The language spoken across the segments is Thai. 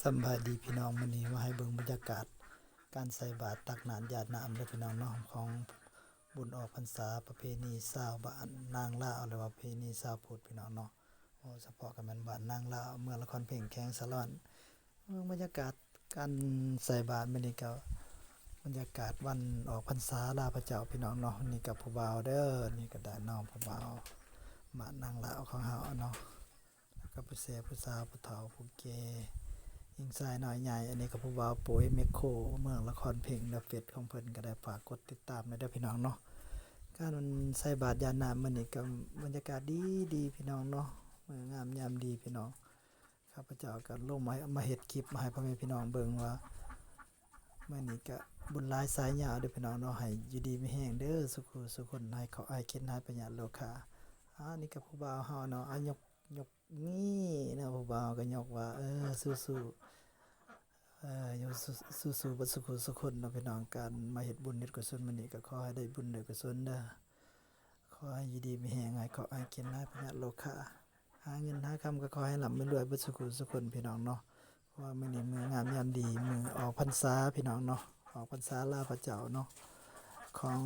สำบายดีพี่น้องมื้อนี้มาให้เบิ่งบรรยากาศการใส่บาตรตักน้ำญาติน้ำเด้อพี่น้องเนาะของบุญออกพรรษาประเพณีชาวบ้านนางลาวหรือว่าประเพณีชาวพุทธพี่น้องเนาะโอ้เฉพาะกันแม่นบ้านนางลาวเมืองละครเพ่งแข้งสะล้อนบรรยากาศการใส่บาตรมื้อนี้ก็บรรยากาศวันออกพรรษาลาพระเจ้าพี่น้องเนาะนี่กับผู้บ่าวเด้อนี่ก็ได้น้องผู้บ่าวบ้านนางลาวของเฮาเนาะแล้วก็ผู้แซ่ผู้สาวผู้เฒ่าผู้แก่ยิงชายน้อยใหญ่อันนี้ก็ผู้บ่าวปุ๋ยเมคโคเมืองละครเพ่งเด้อเฟซของเพิ่นก็ได้ฝากกดติดตามไว้เด้อพี่น้องเนาะการมันใส่บาตรญาติน้ำมื้อนี้ก็บรรยากาศดีพี่น้องเนาะมื้องามยามดีพี่น้องข้าพเจ้าก็ลงมาเฮ็ดคลิปมาให้พ่อแม่พี่น้องเบิ่งว่ามื้อนี้ก็บุญหลายสายยาวเด้อพี่น้องเนาะให้อยู่ดีมีแรงเด้อสุขสุขคนให้เขาอ้ายคิดหายประหยัดโลกานี่ก็ผู้บ่าวเฮาเนาะยกนี่นะผู้บ่าวก็ยกว่าสู้ๆอยู่สู้ๆบ่สุขสุขคนเนาะพี่น้องการมาเฮ็ดบุญเฮ็ดกุศลมื้อนี้ก็ขอให้ได้บุญได้กุศลเด้อขอให้อยู่ดีมีแรงให้เขาอ้ายคิดหายประหยัดโลกาหาเงินหาคำก็ขอให้ร่ำให้รวยเบิดสุขสุขคนพี่น้องเนาะเพราะว่ามื้อนี้มื้องามยามดีมื้อออกพรรษาพี่น้องเนาะออกพรรษาลาพระเจ้าเนาะของ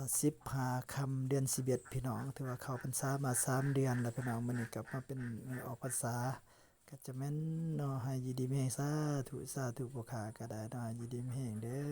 15ค่ำเดือน11พี่น้องถือว่าเข้าพรรษามา3เดือนแล้วพี่น้องมื้อนี้ก็มาเป็นมื้อออกพรรษาก็จะแม่นเนาะให้อยู่ดีมีแรงสาธุผู้ค้าก็ได้เนาะอยู่ดีมีแรงเด้อ